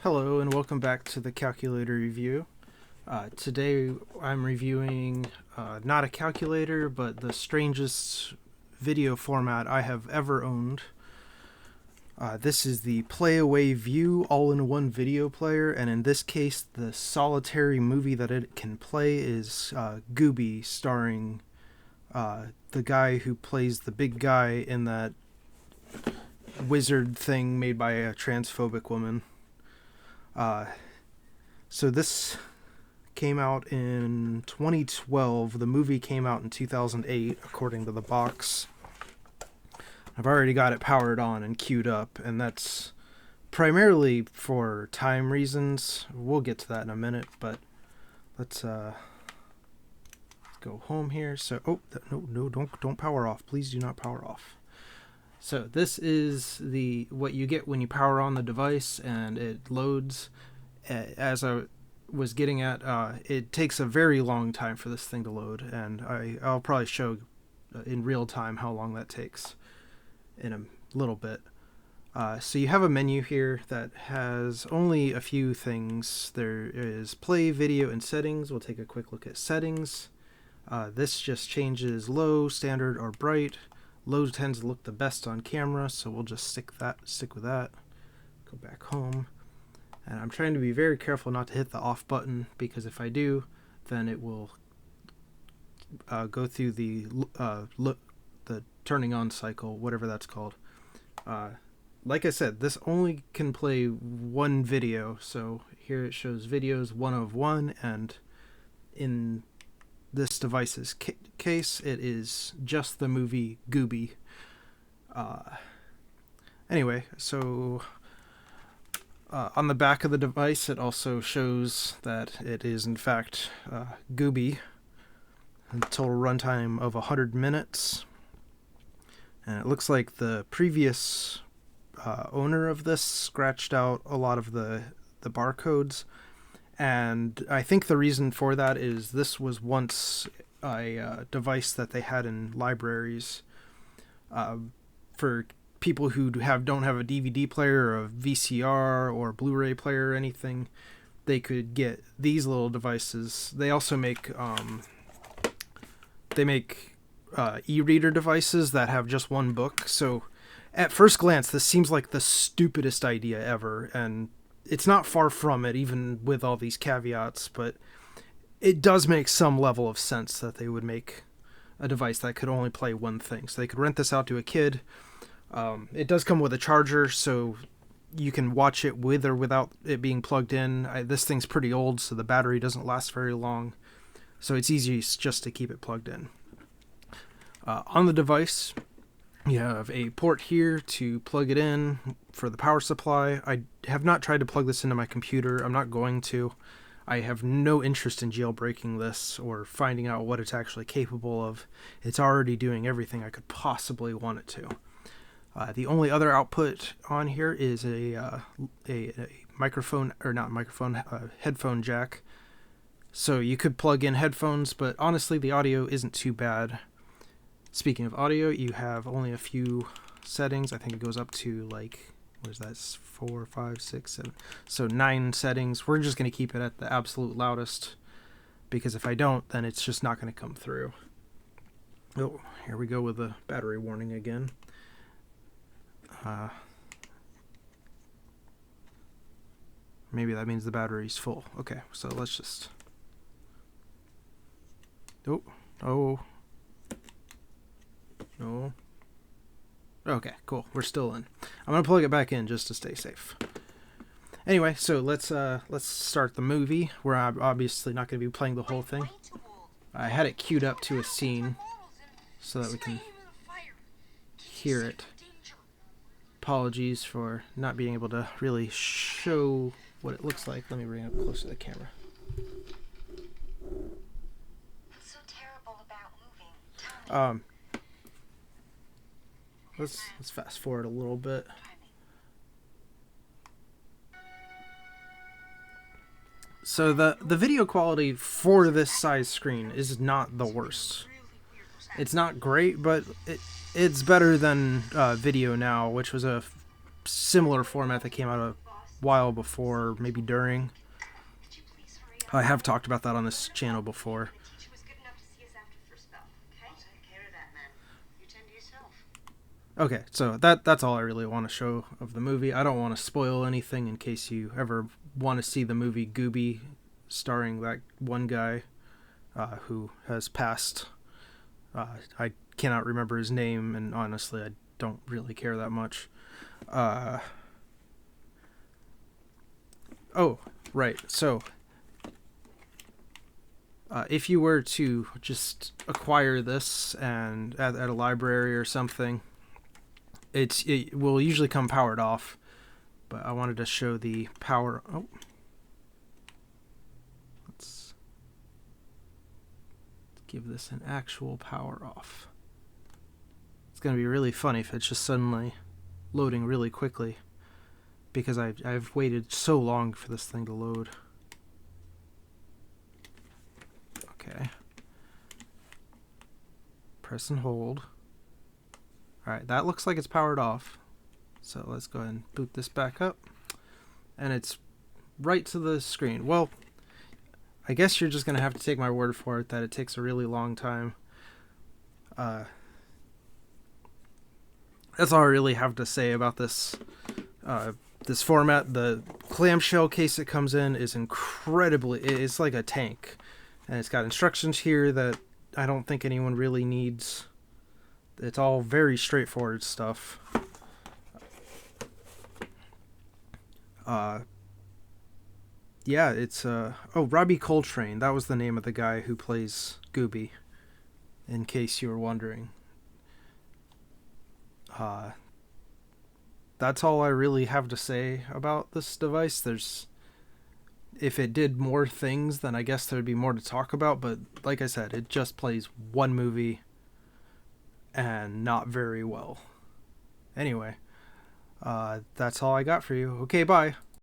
Hello and welcome back to the calculator review. Today I'm reviewing not a calculator, but the strangest video format I have ever owned. This is the Playaway View all-in-one video player, and in this case the solitary movie that it can play is Gooby, starring the guy who plays the big guy in that wizard thing made by a transphobic woman. So this came out in 2012. The movie came out in 2008, according to the box. I've already got it powered on and queued up, and that's primarily for time reasons. We'll get to that in a minute, but let's go home here. So, no, don't power off. Please do not power off. So this is what you get when you power on the device and it loads. As I was getting at, it takes a very long time for this thing to load, and I'll probably show in real time how long that takes in a little bit. So you have a menu here that has only a few things. There is play, video, and settings. We'll take a quick look at settings. This just changes low, standard, or bright. Low tends to look the best on camera, so we'll just stick with that. Go back home. And I'm trying to be very careful not to hit the off button, because if I do, then it will go through the turning on cycle, whatever that's called. Like I said, this only can play one video, so here it shows videos 1 of 1, and in this device's case, it is just the movie Gooby. Anyway, so on the back of the device, it also shows that it is in fact Gooby. A total runtime of 100 minutes. And it looks like the previous owner of this scratched out a lot of the barcodes. And I think the reason for that is this was once a device that they had in libraries for people who don't have a DVD player or a VCR or Blu-ray player or anything. They could get these little devices. They also make e-reader devices that have just one book. So at first glance, this seems like the stupidest idea ever, and it's not far from it, even with all these caveats, but it does make some level of sense that they would make a device that could only play one thing. So they could rent this out to a kid. It does come with a charger, so you can watch it with or without it being plugged in. This thing's pretty old, so the battery doesn't last very long, so it's easy just to keep it plugged in. On the device, you have a port here to plug it in for the power supply. I have not tried to plug this into my computer. I'm not going to. I have no interest in jailbreaking this or finding out what it's actually capable of. It's already doing everything I could possibly want it to. The only other output on here is a headphone jack. So you could plug in headphones, but honestly the audio isn't too bad. Speaking of audio, you have only a few settings. I think it goes up to 4, 5, 6, 7. So 9 settings. We're just going to keep it at the absolute loudest, because if I don't, then it's just not going to come through. Oh, here we go with the battery warning again. Maybe that means the battery's full. Okay, so let's just... Oh. No. Okay, cool. We're still in. I'm gonna plug it back in just to stay safe. Anyway, so let's start the movie. We're obviously not gonna be playing the whole thing. I had it queued up to a scene so that we can hear it. Apologies for not being able to really show what it looks like. Let me bring it up close to the camera. What's so terrible about moving? Let's fast forward a little bit. So the video quality for this size screen is not the worst. It's not great, but it's better than Video Now, which was a similar format that came out while before, maybe during. Could you please hurry up? I have talked about that on this channel before. The teacher was good enough to see us after first bell, okay? I'll take care of that, man. You tend to yourself. Okay, so that's all I really want to show of the movie. I don't want to spoil anything in case you ever want to see the movie Gooby, starring that one guy who has passed. I cannot remember his name, and honestly, I don't really care that much. Oh, right. So, if you were to just acquire this and at a library or something, it will usually come powered off. But I wanted to show the power. Oh, let's give this an actual power off. It's gonna be really funny if it's just suddenly loading really quickly, because I've waited so long for this thing to load. Okay. Press and hold. Alright, that looks like it's powered off. So let's go ahead and boot this back up. And it's right to the screen. Well, I guess you're just going to have to take my word for it that it takes a really long time. That's all I really have to say about this this format. The clamshell case it comes in is incredibly... It's like a tank. And it's got instructions here that I don't think anyone really needs. It's all very straightforward stuff. Yeah, it's Robbie Coltrane. That was the name of the guy who plays Gooby, in case you were wondering. That's all I really have to say about this device. If it did more things, then I guess there'd be more to talk about, but like I said, it just plays one movie and not very well. Anyway, that's all I got for you. Okay, bye.